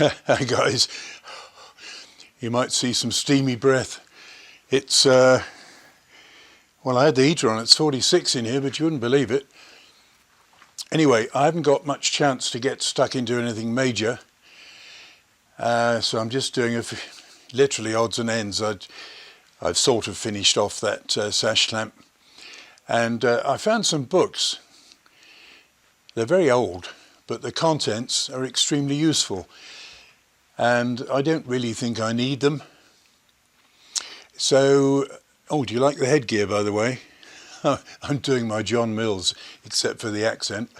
Hi guys, you might see some steamy breath. It's, well, I had the heater on, it's 46 in here, but you wouldn't believe it. Anyway, I haven't got much chance to get stuck into anything major, so I'm just doing literally odds and ends. I've sort of finished off that Sash clamp, and I found some books. They're very old, but the contents are extremely useful, and I don't really think I need them. So, oh, do you like the headgear, by the way? I'm doing my John Mills, except for the accent.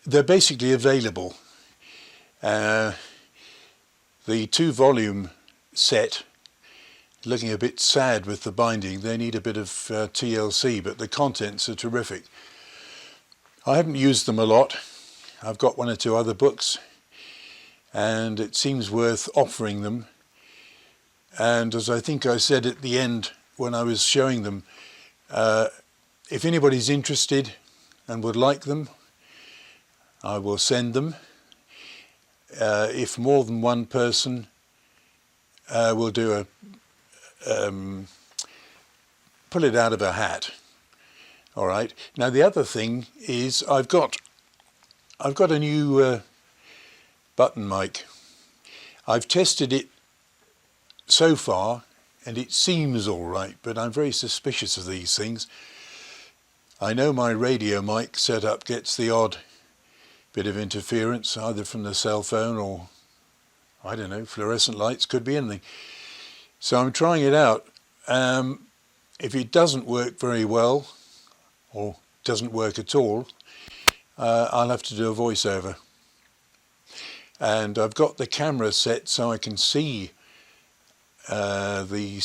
They're basically available. The 2-volume set, looking a bit sad with the binding. They need a bit of TLC, but the contents are terrific. I haven't used them a lot. I've got 1 or 2 other books, and it seems worth offering them. And as I think I said at the end when I was showing them, if anybody's interested and would like them, I will send them. If more than one person will do pull it out of a hat. All right. Now the other thing is I've got a new button mic. I've tested it so far and it seems all right, but I'm very suspicious of these things. I know my radio mic setup gets the odd bit of interference, either from the cell phone or, I don't know, fluorescent lights, could be anything. So I'm trying it out. If it doesn't work very well, or doesn't work at all, I'll have to do a voiceover. And I've got the camera set so I can see the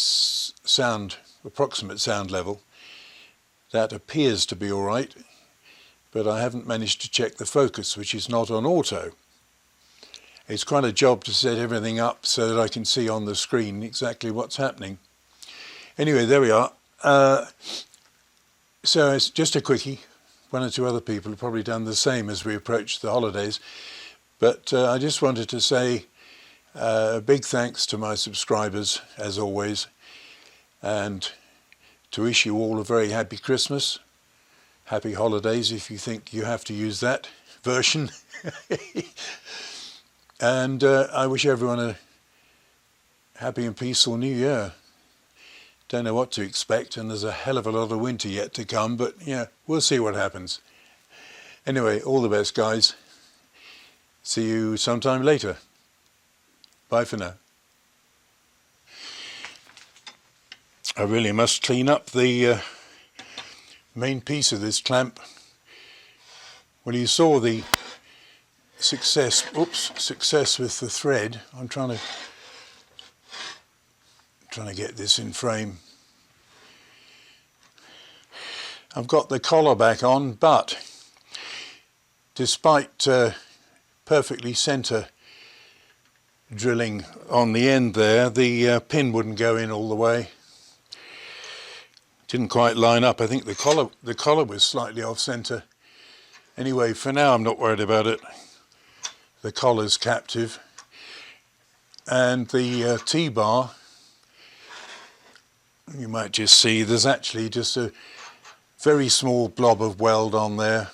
approximate sound level. That appears to be all right, but I haven't managed to check the focus, which is not on auto. It's quite a job to set everything up so that I can see on the screen exactly what's happening. Anyway, there we are. So it's just a quickie. 1 or 2 other people have probably done the same as we approach the holidays. But I just wanted to say a big thanks to my subscribers, as always, and to wish you all a very happy Christmas, happy holidays if you think you have to use that version. And I wish everyone a happy and peaceful New Year. Don't know what to expect, and there's a hell of a lot of winter yet to come, but yeah, we'll see what happens. Anyway, all the best, guys. See you sometime later. Bye for now. I really must clean up the main piece of this clamp. Well, you saw the success with the thread. I'm trying to get this in frame. I've got the collar back on, but despite perfectly center drilling on the end there, the pin wouldn't go in all the way. Didn't quite line up. I think the collar was slightly off center. Anyway, for now I'm not worried about it. The collar's captive, and the T-bar, you might just see there's actually just a very small blob of weld on there.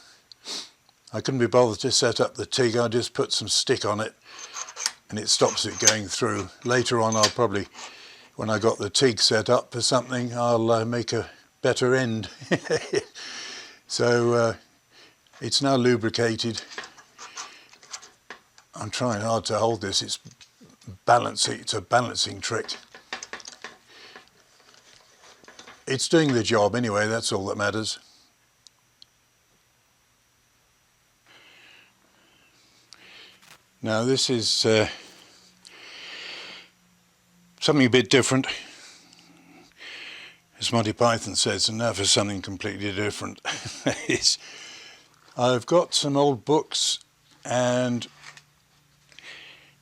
I couldn't be bothered to set up the TIG. I just put some stick on it and it stops it going through. Later on, I'll probably, when I got the TIG set up for something, I'll make a better end. So it's now lubricated. I'm trying hard to hold this. It's balancing. It's a balancing trick. It's doing the job anyway. That's all that matters. Now this is something a bit different. As Monty Python says, and now for something completely different. I've got some old books, and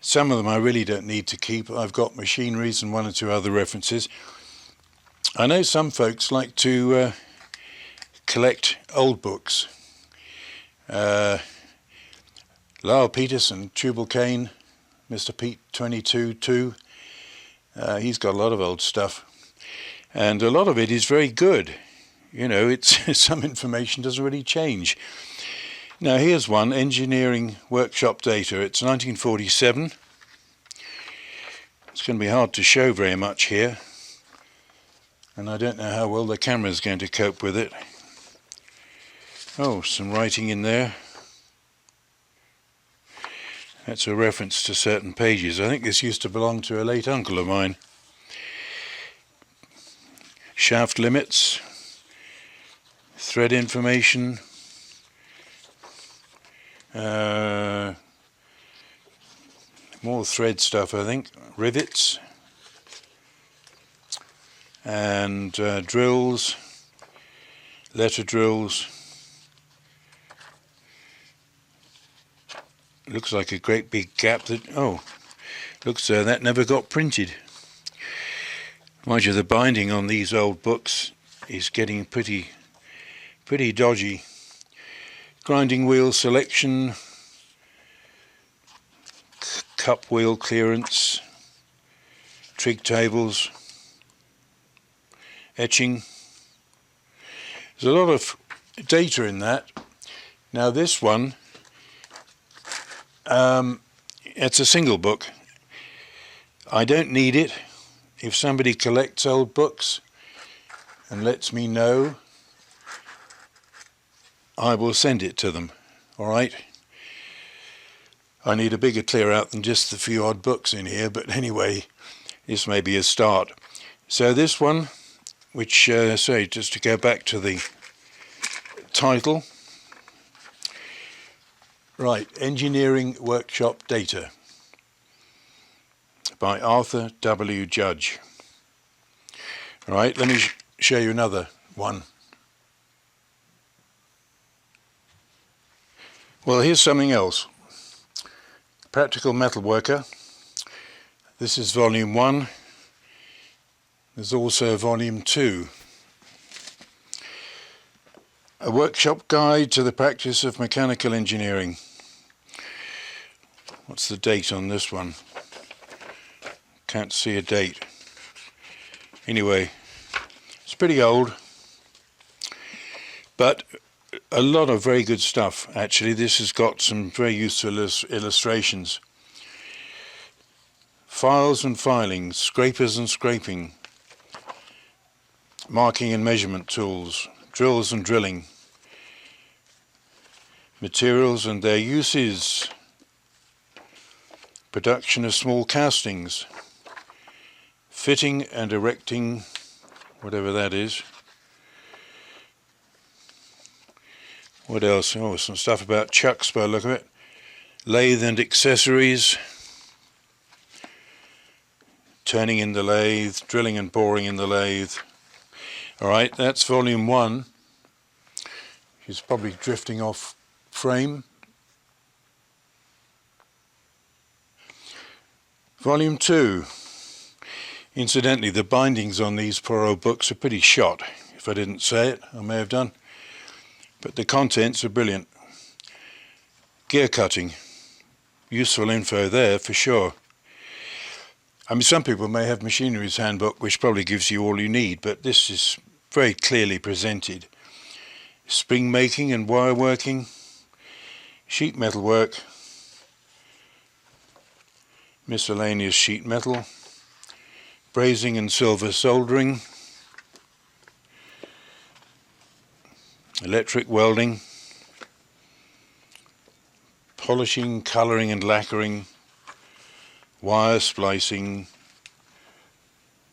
some of them I really don't need to keep. I've got machineries and 1 or 2 other references. I know some folks like to collect old books. Lyle Peterson, Tubal Cain, Mr. Pete 22-2. He's got a lot of old stuff, and a lot of it is very good. You know, it's some information doesn't really change. Now here's one, Engineering Workshop Data. It's 1947. It's going to be hard to show very much here, and I don't know how well the camera is going to cope with it. Oh, some writing in there. That's a reference to certain pages. I think this used to belong to a late uncle of mine. Shaft limits, thread information, more thread stuff, I think, rivets, and drills, letter drills. Looks like a great big gap that, oh, looks that never got printed. Mind you, the binding on these old books is getting pretty dodgy. Grinding wheel selection, cup wheel clearance, trig tables, etching. There's a lot of data in that. Now this one, it's a single book. I don't need it. If somebody collects old books and lets me know, I will send it to them. All right. I need a bigger clear out than just the few odd books in here, but anyway, this may be a start. So this one, which just to go back to the title, right, Engineering Workshop Data by Arthur W. Judge. All right, let me show you another one. Well, here's something else. Practical Metalworker. This is volume 1. There's also volume 2. A workshop guide to the practice of mechanical engineering. What's the date on this one? Can't see a date. Anyway, it's pretty old, but a lot of very good stuff. Actually, this has got some very useful illustrations. Files and filings, scrapers and scraping, marking and measurement tools, drills and drilling, materials and their uses, production of small castings, fitting and erecting, whatever that is. What else? Oh, some stuff about chucks by the look of it. Lathe and accessories. Turning in the lathe, drilling and boring in the lathe. Alright, that's volume 1. Which is probably drifting off frame. Volume 2. Incidentally, the bindings on these poor old books are pretty shot. If I didn't say it, I may have done. But the contents are brilliant. Gear cutting. Useful info there for sure. I mean, some people may have Machinery's Handbook, which probably gives you all you need, but this is very clearly presented. Spring making and wire working, sheet metal work, miscellaneous sheet metal, brazing and silver soldering, electric welding, polishing, colouring and lacquering, wire splicing,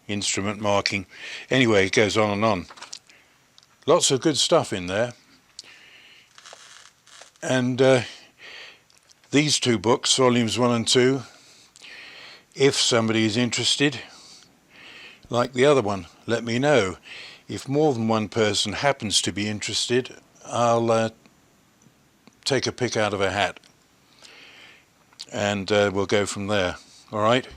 instrument marking. Anyway, it goes on and on. Lots of good stuff in there. And these two books, volumes 1 and 2, if somebody is interested, like the other one, let me know. If more than one person happens to be interested, I'll take a pick out of a hat, and we'll go from there. All right?